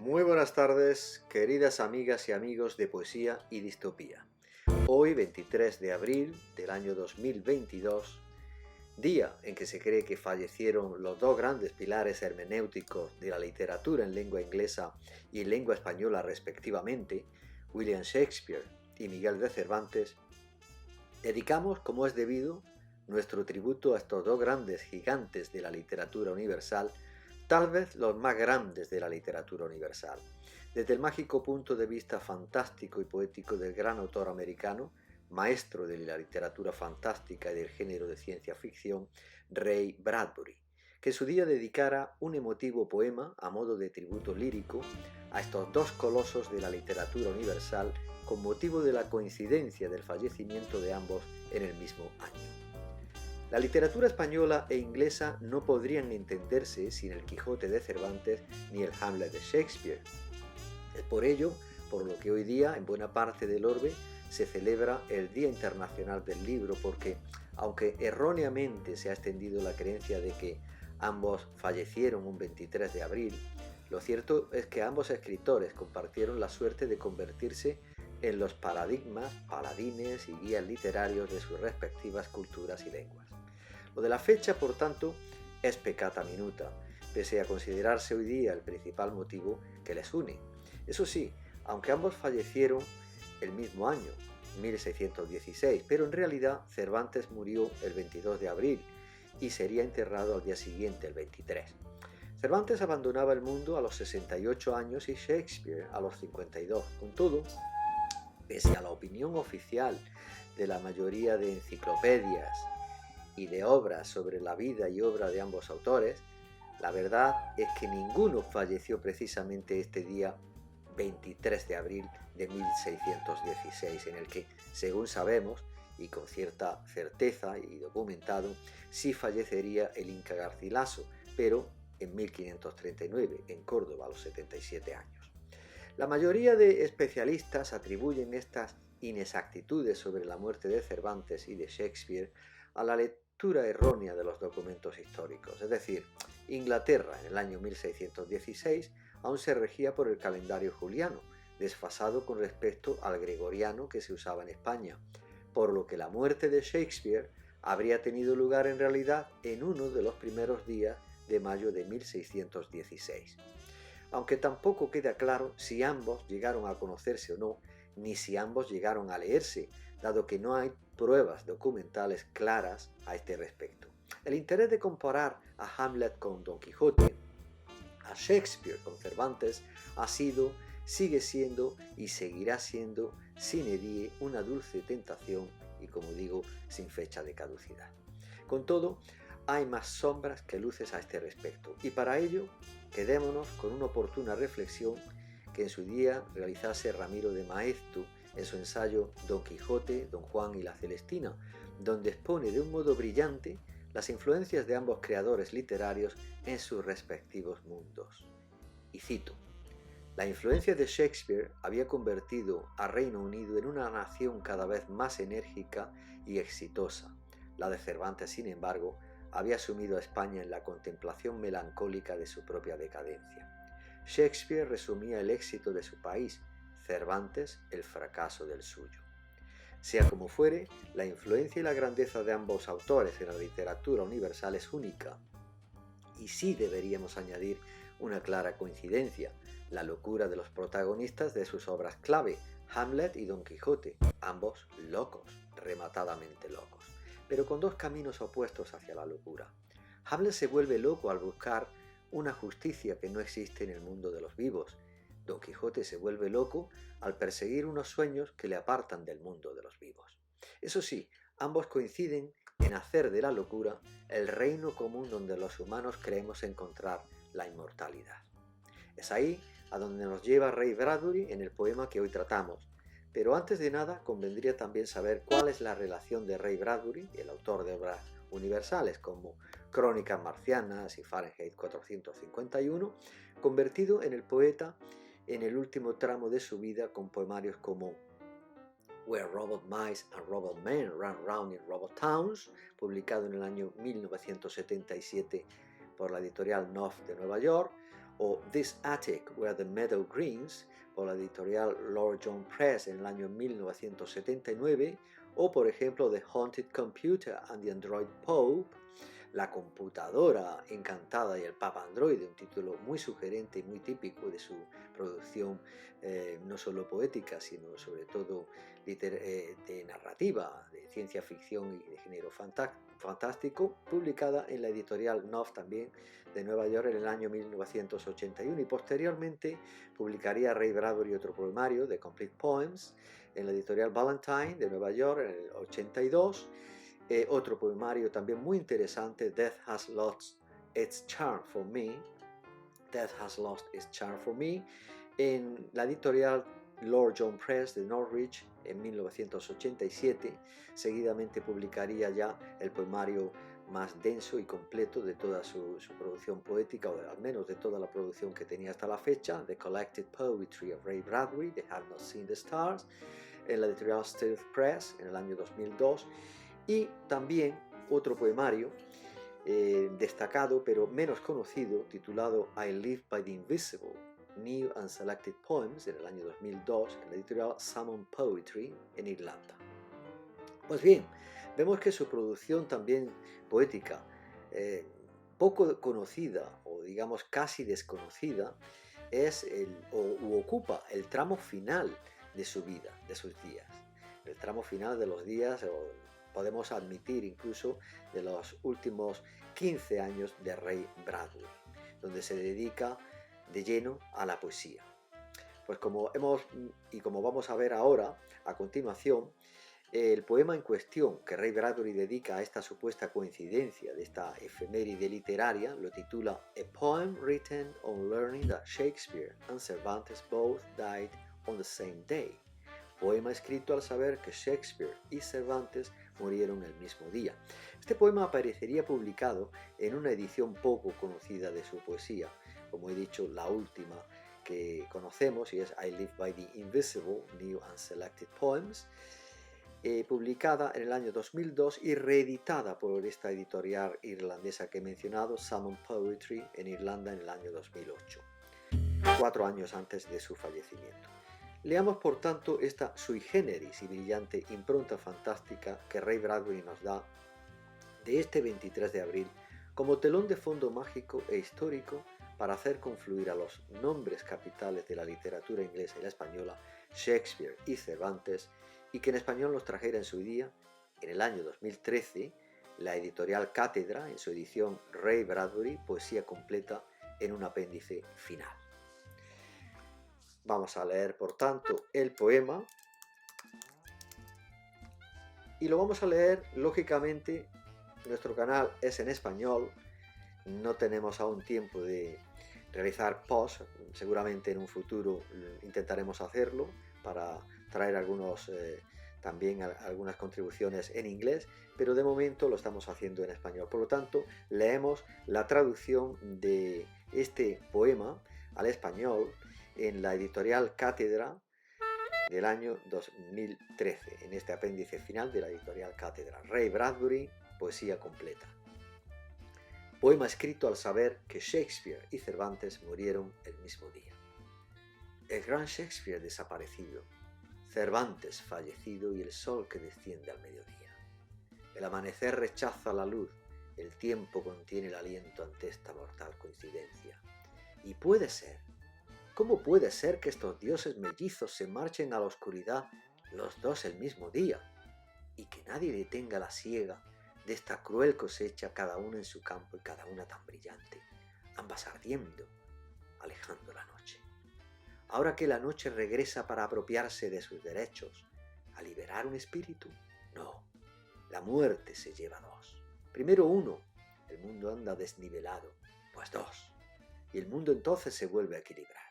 Muy buenas tardes, queridas amigas y amigos de Poesía y Distopía. Hoy, 23 de abril del año 2022, día en que se cree que fallecieron los dos grandes pilares hermenéuticos de la literatura en lengua inglesa y en lengua española respectivamente, William Shakespeare y Miguel de Cervantes, dedicamos, como es debido, nuestro tributo a estos dos grandes gigantes de la literatura universal, tal vez los más grandes de la literatura universal, desde el mágico punto de vista fantástico y poético del gran autor americano, maestro de la literatura fantástica y del género de ciencia ficción, Ray Bradbury, que en su día dedicara un emotivo poema a modo de tributo lírico a estos dos colosos de la literatura universal con motivo de la coincidencia del fallecimiento de ambos en el mismo año. La literatura española e inglesa no podrían entenderse sin el Quijote de Cervantes ni el Hamlet de Shakespeare. Es por ello por lo que hoy día en buena parte del orbe se celebra el Día Internacional del Libro, porque aunque erróneamente se ha extendido la creencia de que ambos fallecieron un 23 de abril, lo cierto es que ambos escritores compartieron la suerte de convertirse en los paradigmas, paladines y guías literarios de sus respectivas culturas y lenguas. Lo de la fecha, por tanto, es peccata minuta, pese a considerarse hoy día el principal motivo que les une. Eso sí, aunque ambos fallecieron el mismo año, 1616, pero en realidad Cervantes murió el 22 de abril y sería enterrado al día siguiente, el 23. Cervantes abandonaba el mundo a los 68 años y Shakespeare a los 52. Con todo, pese a la opinión oficial de la mayoría de enciclopedias y de obras sobre la vida y obra de ambos autores, la verdad es que ninguno falleció precisamente este día 23 de abril de 1616, en el que, según sabemos, y con cierta certeza y documentado, sí fallecería el Inca Garcilaso, pero en 1539, en Córdoba, a los 77 años. La mayoría de especialistas atribuyen estas inexactitudes sobre la muerte de Cervantes y de Shakespeare a la lectura errónea de los documentos históricos, es decir, Inglaterra en el año 1616 aún se regía por el calendario juliano, desfasado con respecto al gregoriano que se usaba en España, por lo que la muerte de Shakespeare habría tenido lugar en realidad en uno de los primeros días de mayo de 1616. Aunque tampoco queda claro si ambos llegaron a conocerse o no, ni si ambos llegaron a leerse, dado que no hay pruebas documentales claras a este respecto. El interés de comparar a Hamlet con Don Quijote, a Shakespeare con Cervantes, ha sido, sigue siendo y seguirá siendo sine die una dulce tentación y, como digo, sin fecha de caducidad. Con todo, hay más sombras que luces a este respecto, y para ello quedémonos con una oportuna reflexión que en su día realizase Ramiro de Maeztu en su ensayo Don Quijote, Don Juan y la Celestina, donde expone de un modo brillante las influencias de ambos creadores literarios en sus respectivos mundos. Y cito: la influencia de Shakespeare había convertido a Reino Unido en una nación cada vez más enérgica y exitosa. La de Cervantes, sin embargo, había sumido a España en la contemplación melancólica de su propia decadencia. Shakespeare resumía el éxito de su país, Cervantes el fracaso del suyo. Sea como fuere, la influencia y la grandeza de ambos autores en la literatura universal es única. Y sí deberíamos añadir una clara coincidencia: la locura de los protagonistas de sus obras clave, Hamlet y Don Quijote, ambos locos, rematadamente locos, pero con dos caminos opuestos hacia la locura. Hamlet se vuelve loco al buscar una justicia que no existe en el mundo de los vivos. Don Quijote se vuelve loco al perseguir unos sueños que le apartan del mundo de los vivos. Eso sí, ambos coinciden en hacer de la locura el reino común donde los humanos creemos encontrar la inmortalidad. Es ahí a donde nos lleva Ray Bradbury en el poema que hoy tratamos. Pero antes de nada, convendría también saber cuál es la relación de Ray Bradbury, el autor de obras universales como Crónicas Marcianas y Fahrenheit 451, convertido en el poeta en el último tramo de su vida con poemarios como Where Robot Mice and Robot Men Run Round in Robot Towns, publicado en el año 1977 por la editorial Knopf de Nueva York, o This Attic Where the Meadow Greens, por la editorial Lord John Press en el año 1979, o por ejemplo The Haunted Computer and the Android Pope, La computadora encantada y el Papa Androide, un título muy sugerente y muy típico de su producción, no solo poética, sino sobre todo de narrativa, de ciencia ficción y de género fantástico, publicada en la editorial Knopf también de Nueva York en el año 1981, y posteriormente publicaría Ray Bradbury otro poemario, The Complete Poems, en la editorial Ballantine de Nueva York en el 82, otro poemario también muy interesante, Death Has Lost Its Charm for Me, Death Has Lost Its Charm for Me, en la editorial Lord John Press de Norwich en 1987. Seguidamente publicaría ya el poemario más denso y completo de toda su producción poética, o al menos de toda la producción que tenía hasta la fecha, The Collected Poetry of Ray Bradbury, They Have Not Seen the Stars, en la editorial Stealth Press en el año 2002, y también otro poemario destacado pero menos conocido, titulado I Live by the Invisible, New and Selected Poems, en el año 2002, en la editorial Salmon Poetry en Irlanda. Pues bien, vemos que su producción también poética, poco conocida o digamos casi desconocida, es ocupa el tramo final de su vida, de sus días, el tramo final de los días, o podemos admitir incluso de los últimos 15 años de Ray Bradbury, donde se dedica de lleno a la poesía. Pues como vamos a ver ahora, a continuación, el poema en cuestión que Ray Bradbury dedica a esta supuesta coincidencia de esta efeméride literaria lo titula A Poem Written on Learning that Shakespeare and Cervantes both died on the same day. Poema escrito al saber que Shakespeare y Cervantes murieron el mismo día. Este poema aparecería publicado en una edición poco conocida de su poesía, como he dicho, la última que conocemos, y es I Live by the Invisible, New and Selected Poems, publicada en el año 2002 y reeditada por esta editorial irlandesa que he mencionado, Salmon Poetry, en Irlanda en el año 2008, 4 años antes de su fallecimiento. Leamos por tanto esta sui generis y brillante impronta fantástica que Ray Bradbury nos da de este 23 de abril como telón de fondo mágico e histórico para hacer confluir a los nombres capitales de la literatura inglesa y la española, Shakespeare y Cervantes, y que en español los trajera en su día, en el año 2013, la editorial Cátedra en su edición Ray Bradbury, poesía completa, en un apéndice final. Vamos a leer, por tanto, el poema y lo vamos a leer, lógicamente, nuestro canal es en español, no tenemos aún tiempo de realizar post, seguramente en un futuro intentaremos hacerlo para traer también algunas contribuciones en inglés, pero de momento lo estamos haciendo en español. Por lo tanto, leemos la traducción de este poema al español en la editorial Cátedra del año 2013, en este apéndice final de la editorial Cátedra. Ray Bradbury, poesía completa. Poema escrito al saber que Shakespeare y Cervantes murieron el mismo día. El gran Shakespeare desaparecido, Cervantes fallecido y el sol que desciende al mediodía. El amanecer rechaza la luz, el tiempo contiene el aliento ante esta mortal coincidencia. Y puede ser, ¿cómo puede ser que estos dioses mellizos se marchen a la oscuridad los dos el mismo día? Y que nadie detenga la siega de esta cruel cosecha, cada una en su campo y cada una tan brillante, ambas ardiendo, alejando la noche. Ahora que la noche regresa para apropiarse de sus derechos, a liberar un espíritu, no, la muerte se lleva dos. Primero uno, el mundo anda desnivelado, pues dos, y el mundo entonces se vuelve a equilibrar.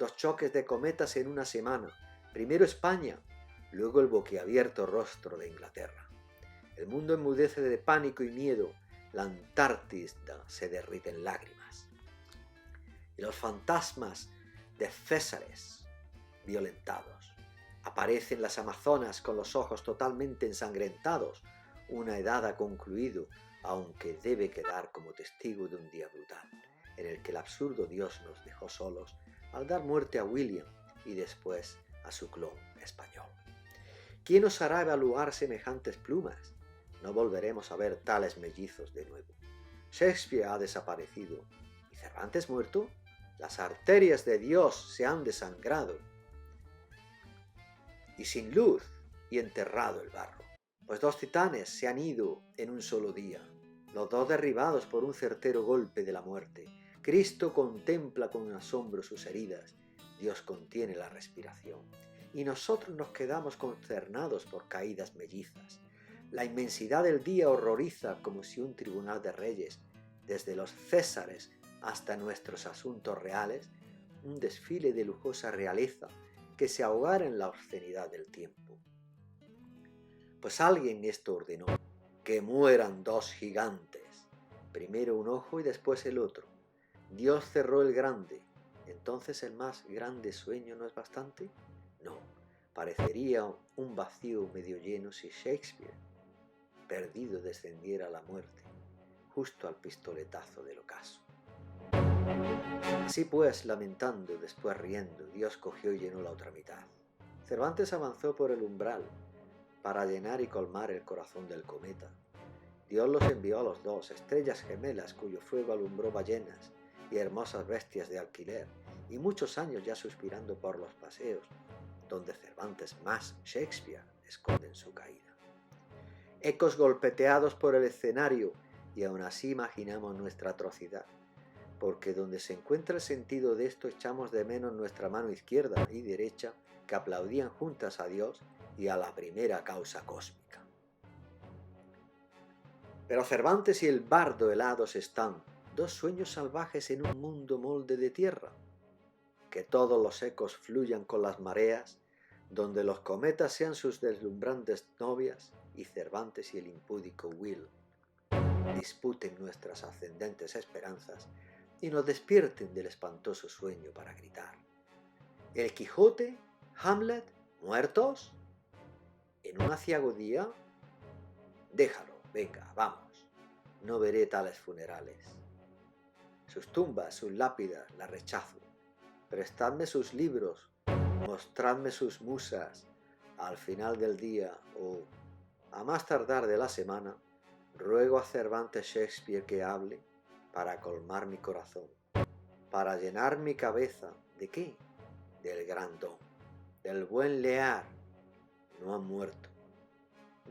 2 choques de cometas en una semana, primero España, luego el boquiabierto rostro de Inglaterra. El mundo enmudece de pánico y miedo, la Antártida se derrite en lágrimas. Y los fantasmas de Césares, violentados. Aparecen las amazonas con los ojos totalmente ensangrentados. Una edad ha concluido, aunque debe quedar como testigo de un día brutal. en el que el absurdo Dios nos dejó solos al dar muerte a William y después a su clon español. ¿Quién osará evaluar semejantes plumas? No volveremos a ver tales mellizos de nuevo. Shakespeare ha desaparecido. ¿Y Cervantes muerto? Las arterias de Dios se han desangrado. Y sin luz y enterrado el barro. Pues dos titanes se han ido en un solo día, los dos derribados por un certero golpe de la muerte. Cristo contempla con asombro sus heridas. Dios contiene la respiración. Y nosotros nos quedamos consternados por caídas mellizas. La inmensidad del día horroriza como si un tribunal de reyes, desde los Césares hasta nuestros asuntos reales, un desfile de lujosa realeza que se ahogara en la obscenidad del tiempo. Pues alguien esto ordenó, que mueran dos gigantes, primero un ojo y después el otro. Dios cerró el grande, ¿entonces el más grande sueño no es bastante? No, parecería un vacío medio lleno si Shakespeare, perdido, descendiera a la muerte, justo al pistoletazo del ocaso. Así pues, lamentando, después riendo, Dios cogió y llenó la otra mitad. Cervantes avanzó por el umbral para llenar y colmar el corazón del cometa. Dios los envió a los dos, estrellas gemelas cuyo fuego alumbró ballenas y hermosas bestias de alquiler, y muchos años ya suspirando por los paseos, donde Cervantes más Shakespeare esconden su caída. Ecos golpeteados por el escenario, y aún así imaginamos nuestra atrocidad, porque donde se encuentra el sentido de esto echamos de menos nuestra mano izquierda y derecha que aplaudían juntas a Dios y a la primera causa cósmica. Pero Cervantes y el bardo helados están, dos sueños salvajes en un mundo molde de tierra. Que todos los ecos fluyan con las mareas, donde los cometas sean sus deslumbrantes novias y Cervantes y el impúdico Will disputen nuestras ascendentes esperanzas y nos despierten del espantoso sueño para gritar: ¿El Quijote? ¿Hamlet? ¿Muertos? ¿En un aciago día? Déjalo, venga, vamos, no veré tales funerales. Sus tumbas, sus lápidas, las rechazo. Prestadme sus libros, mostradme sus musas. Al final del día o a más tardar de la semana, ruego a Cervantes Shakespeare que hable para colmar mi corazón, para llenar mi cabeza. ¿De qué? Del gran don, del buen Lear. No han muerto.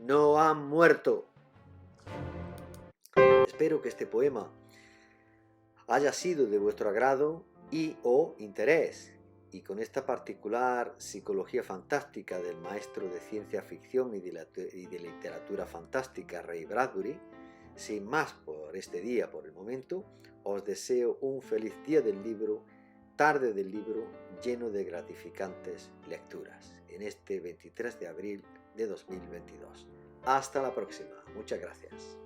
¡No han muerto! Espero que este poema haya sido de vuestro agrado y o interés, y con esta particular psicología fantástica del maestro de ciencia ficción y de literatura fantástica Ray Bradbury, sin más por este día por el momento, os deseo un feliz día del libro, tarde del libro, lleno de gratificantes lecturas, en este 23 de abril de 2022. Hasta la próxima. Muchas gracias.